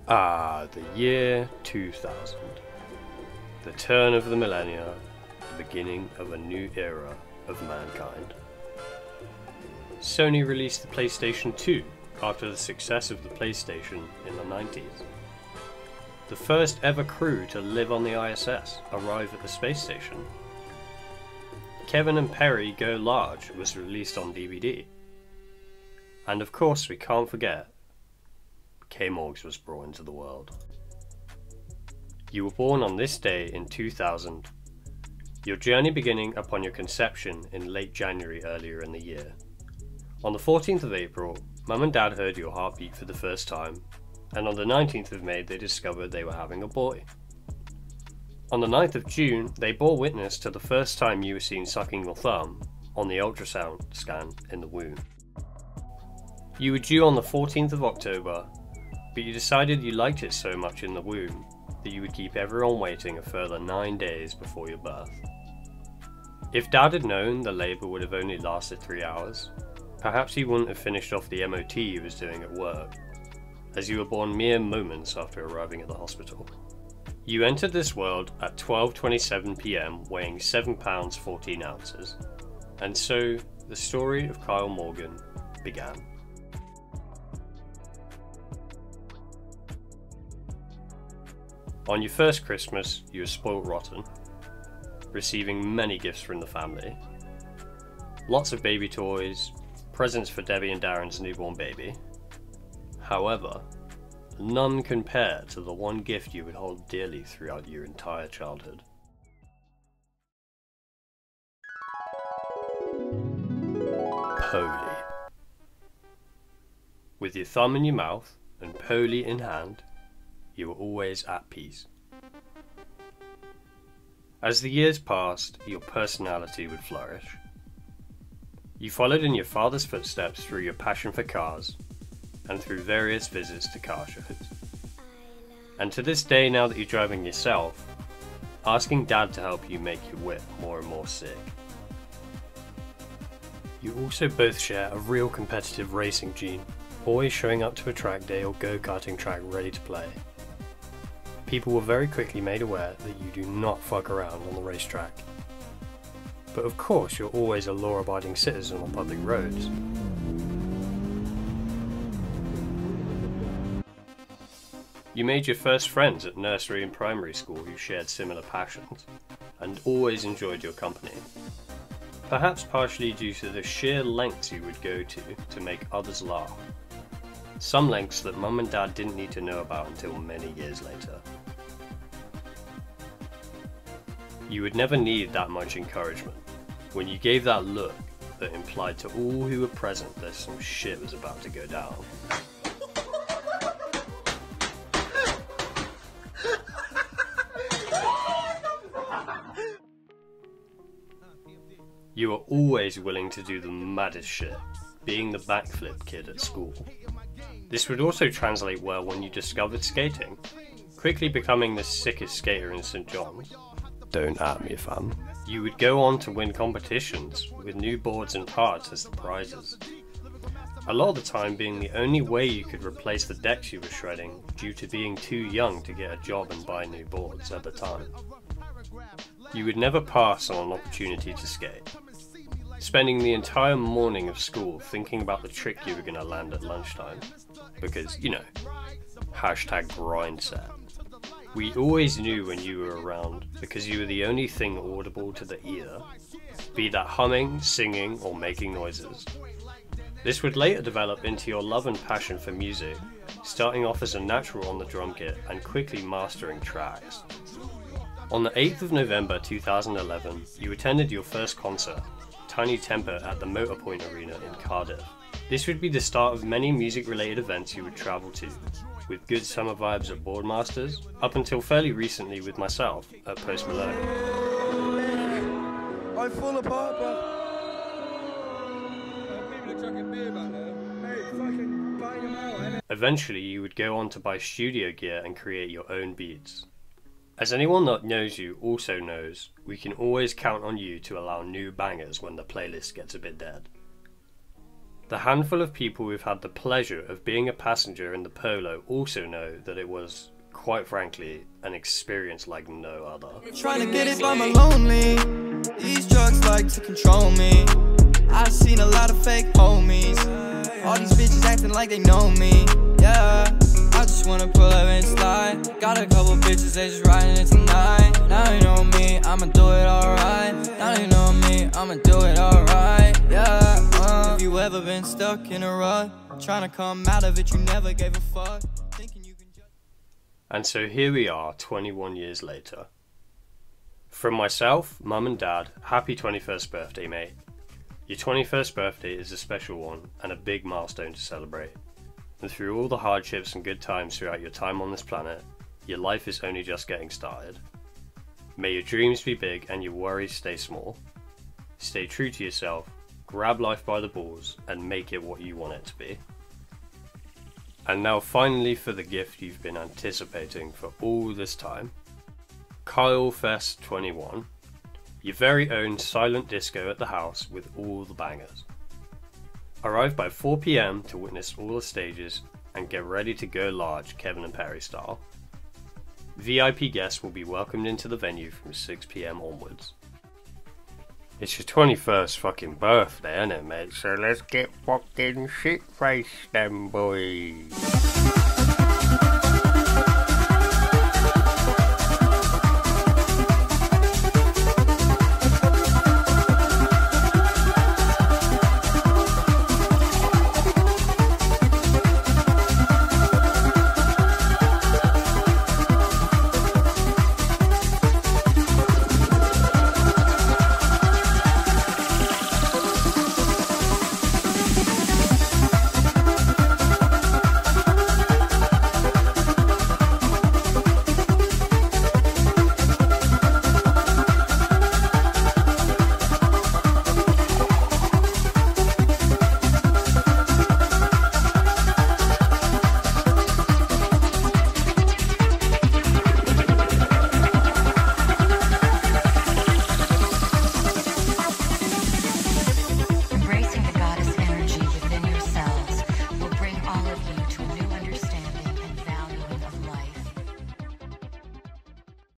The year 2000. The turn of the millennia, the beginning of a new era of mankind. Sony released the PlayStation 2 after the success of the PlayStation in the 90s. The first ever crew to live on the ISS arrive at the space station. Kevin and Perry Go Large was released on DVD. And of course we can't forget, Kmorgss was brought into the world. You were born on this day in 2000, your journey beginning upon your conception in late January earlier in the year. On the 14th of April, Mum and Dad heard your heartbeat for the first time, and on the 19th of May they discovered they were having a boy. On the 9th of June, they bore witness to the first time you were seen sucking your thumb on the ultrasound scan in the womb. You were due on the 14th of October, but you decided you liked it so much in the womb that you would keep everyone waiting a further 9 days before your birth. If Dad had known the labour would have only lasted 3 hours, perhaps he wouldn't have finished off the MOT he was doing at work, as you were born mere moments after arriving at the hospital. You entered this world at 12:27 PM weighing 7 pounds 14 ounces, and so the story of Kyle Morgan began. On your first Christmas, you were spoilt rotten, receiving many gifts from the family. Lots of baby toys, presents for Debbie and Darren's newborn baby. However, none compare to the one gift you would hold dearly throughout your entire childhood. Poli. With your thumb in your mouth and Poli in hand, you were always at peace. As the years passed, your personality would flourish. You followed in your father's footsteps through your passion for cars, and through various visits to car shows. And to this day, now that you're driving yourself, asking Dad to help you make your whip more and more sick. You also both share a real competitive racing gene, always showing up to a track day or go-karting track ready to play. People were very quickly made aware that you do not fuck around on the racetrack. But of course you're always a law-abiding citizen on public roads. You made your first friends at nursery and primary school who shared similar passions, and always enjoyed your company. Perhaps partially due to the sheer lengths you would go to make others laugh. Some lengths that Mum and Dad didn't need to know about until many years later. You would never need that much encouragement when you gave that look that implied to all who were present that some shit was about to go down. You were always willing to do the maddest shit, being the backflip kid at school. This would also translate well when you discovered skating, quickly becoming the sickest skater in St. John's. Don't at me, fam. You would go on to win competitions, with new boards and parts as the prizes. A lot of the time being the only way you could replace the decks you were shredding due to being too young to get a job and buy new boards at the time. You would never pass on an opportunity to skate, spending the entire morning of school thinking about the trick you were going to land at lunchtime, because, you know, #grind set. We always knew when you were around because you were the only thing audible to the ear, be that humming, singing, or making noises. This would later develop into your love and passion for music, starting off as a natural on the drum kit and quickly mastering tracks. On the 8th of November 2011, you attended your first concert, Tiny Temper at the Motorpoint Arena in Cardiff. This would be the start of many music-related events you would travel to, with good summer vibes at Boardmasters, up until fairly recently with myself at Post Malone. I'm full apart, bro. Eventually you would go on to buy studio gear and create your own beats. As anyone that knows you also knows, we can always count on you to allow new bangers when the playlist gets a bit dead. The handful of people who've had the pleasure of being a passenger in the Polo also know that it was, quite frankly, an experience like no other. Trying to get it by my lonely. These drugs like to control me. I've seen a lot of fake homies. All these bitches acting like they know me. Yeah, I just wanna pull up and slide. Got a couple bitches, they just riding it tonight. Now you know me, I'ma do it alright. Now you know me, I'ma do it alright. Yeah, Have you ever been stuck in a rut? Trying to come out of it, you never gave a fuck. Thinking you can just... And so here we are, 21 years later. From myself, mum and dad, happy 21st birthday, mate. Your 21st birthday is a special one and a big milestone to celebrate. And through all the hardships and good times throughout your time on this planet, your life is only just getting started. May your dreams be big and your worries stay small. Stay true to yourself, grab life by the balls, and make it what you want it to be. And now finally for the gift you've been anticipating for all this time. Kyle Fest 21. Your very own silent disco at the house with all the bangers. Arrive by 4 PM to witness all the stages and get ready to go large Kevin and Perry style. VIP guests will be welcomed into the venue from 6 PM onwards. It's your 21st fucking birthday, innit, mate? So let's get fucking shit-faced then, boys.